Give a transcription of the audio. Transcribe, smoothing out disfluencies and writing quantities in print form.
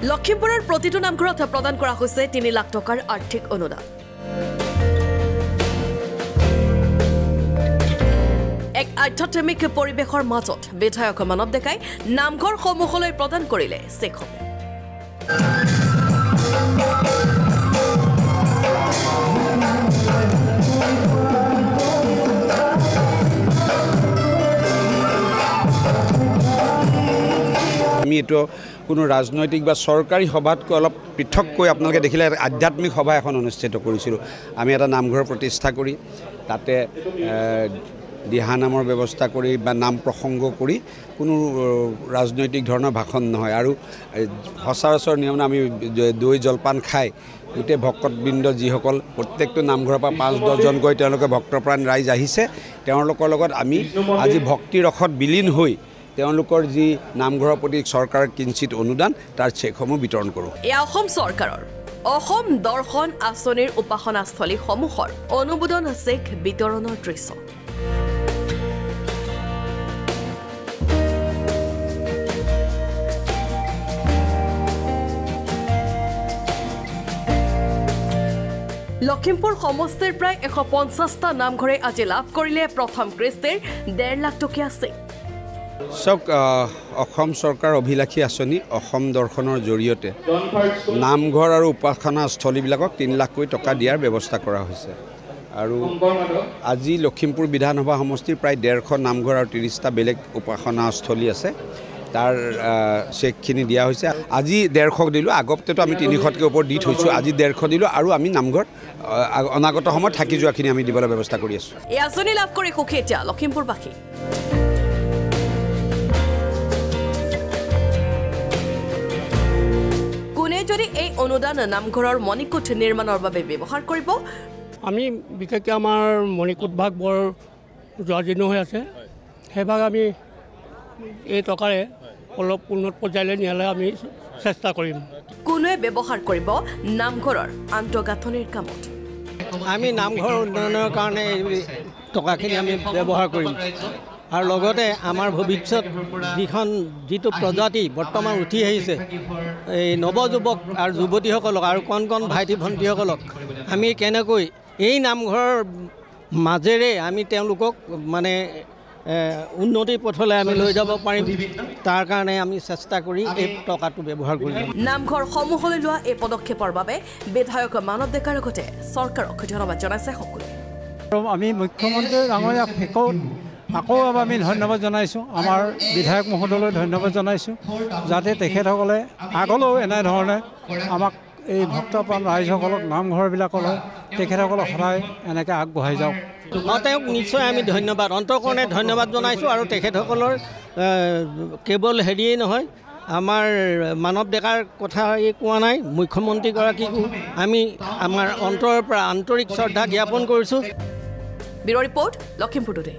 লখিমপুৰৰ প্ৰতিটো নামঘৰত প্ৰদান কৰা হৈছে ৩ লাখ টকাৰ আৰ্থিক অনুদান। এক আধ্যাত্মিক পৰিৱেশৰ মাজত বিধায়ক মানৱ ডেকাই নামঘৰ সমূহলৈ প্ৰদান কৰিলে চেকখন। আমি এটো কোনো ৰাজনৈতিক বা চৰকাৰী সভাতকৈ অলপ পৃথককৈ আপোনালোকে দেখিলে আধ্যাত্মিক সভা এখন অনুষ্ঠিত কৰিছিলোঁ। আমি এটা নামঘৰ প্ৰতিষ্ঠা কৰি তাতে দিহানামৰ ব্যৱস্থা কৰি বা নাম প্ৰসংগ কৰি কোনো ৰাজনৈতিক ধৰণৰ ভাষণ নহয় আৰু সচৰাচৰ নিয়ম আমি দৈ জলপান খাই গোটেই ভক্তবৃন্দ যিসকল প্ৰত্যেকটো নামঘৰৰ পৰা ৫-১০ জনকৈ তেওঁলোকে ভক্তপ্ৰাণ ৰাইজ আহিছে, তেওঁলোকৰ লগত আমি আজি ভক্তি ৰসত বিলীন হৈ তেওঁলোকৰ যি নামঘৰৰ প্ৰতি চৰকাৰৰ কিঞ্চিত অনুদান তাৰ চেকসমূহ বিতৰণ কৰোঁ। এয়া অসম চৰকাৰৰ অসম দৰ্শন আঁচনিৰ উপাসনাস্থলীসমূহৰ অনুমোদন চেক বিতৰণৰ দৃশ্য। লখিমপুৰ সমষ্টিৰ প্ৰায় ১৫০টা নামঘৰে আজি লাভ কৰিলে প্ৰথম কিস্তিৰ ১.৫ লাখ টকীয়া চেক। চাওক, অসম চৰকাৰ অভিলাষী আঁচনি অসম দৰ্শনৰ জৰিয়তে নামঘৰ আৰু উপাসনাস্থলীবিলাকক ৩ লাখকৈ টকা দিয়াৰ ব্যৱস্থা কৰা হৈছে আৰু আজি লখিমপুৰ বিধানসভা সমষ্টিৰ প্ৰায় ১৫০ নামঘৰ আৰু ৩০টা বেলেগ উপাসনাস্থলী আছে, তাৰ চেকখিনি দিয়া হৈছে। আজি ১৫০ দিলোঁ, আগতেতো আমি ৩০০তকৈ ওপৰত দি থৈছোঁ, আজি ১৫০ দিলোঁ আৰু আমি নামঘৰ অনাগত সময়ত থাকি যোৱাখিনি আমি দিবলৈ ব্যৱস্থা কৰি আছোঁ। এই আঁচনি লাভ কৰি সুখী এতিয়া লখিমপুৰবাসী। যদি এই অনুদান নামঘৰৰ মণিকূট নিৰ্মাণৰ বাবে ব্যৱহাৰ কৰিব, আমি বিশেষকৈ আমাৰ মণিকূট ভাগ বৰ জৰাজীৰ্ণ হৈ আছে, সেইভাগ আমি এই টকাৰে অলপ উন্নত পৰ্যায়লৈ নিয়ালৈ আমি চেষ্টা কৰিম। কোনোৱে ব্যৱহাৰ কৰিব নামঘৰৰ আন্তঃগাঁথনিৰ কামত। আমি নামঘৰ উন্নয়নৰ কাৰণে টকাখিনি আমি ব্যৱহাৰ কৰিম আৰু লগতে আমাৰ ভৱিষ্যত যিটো প্ৰজাতি বৰ্তমান উঠি আহিছে, এই নৱযুৱক আৰু যুৱতীসকলক আৰু কণ ভাইটি ভণ্টিসকলক আমি কেনেকৈ এই নামঘৰৰ মাজেৰে আমি তেওঁলোকক মানে উন্নতিৰ পথলৈ আমি লৈ যাব পাৰিম, তাৰ কাৰণে আমি চেষ্টা কৰি এই টকাটো ব্যৱহাৰ কৰিম। নামঘৰ সমূহলৈ লোৱা এই পদক্ষেপৰ বাবে বিধায়ক মানৱ ডেকাৰ লগতে চৰকাৰক ধন্যবাদ জনাইছে সকলোৱে। আমি মুখ্যমন্ত্ৰী ডাঙৰীয়াক আকৌ এবাৰ আমি ধন্যবাদ জনাইছোঁ, আমাৰ বিধায়ক মহোদয়লৈ ধন্যবাদ জনাইছোঁ, যাতে তেখেতসকলে আগলৈও এনেধৰণে আমাক এই ভক্তপ্ৰাণ ৰাইজসকলক নামঘৰবিলাকলৈ তেখেতসকলক সদায় এনেকৈ আগবঢ়াই যাওক। তেওঁক নিশ্চয় আমি ধন্যবাদ অন্তঃকৰণে ধন্যবাদ জনাইছোঁ আৰু তেখেতসকলৰ কেৱল হেৰিয়েই নহয়, আমাৰ মানৱ ডেকাৰ কথা কোৱা নাই, মুখ্যমন্ত্ৰীগৰাকীকো আমি আমাৰ অন্তৰৰ পৰা আন্তৰিক শ্ৰদ্ধা জ্ঞাপন কৰিছোঁ। Bureau report, Lakhimpur today.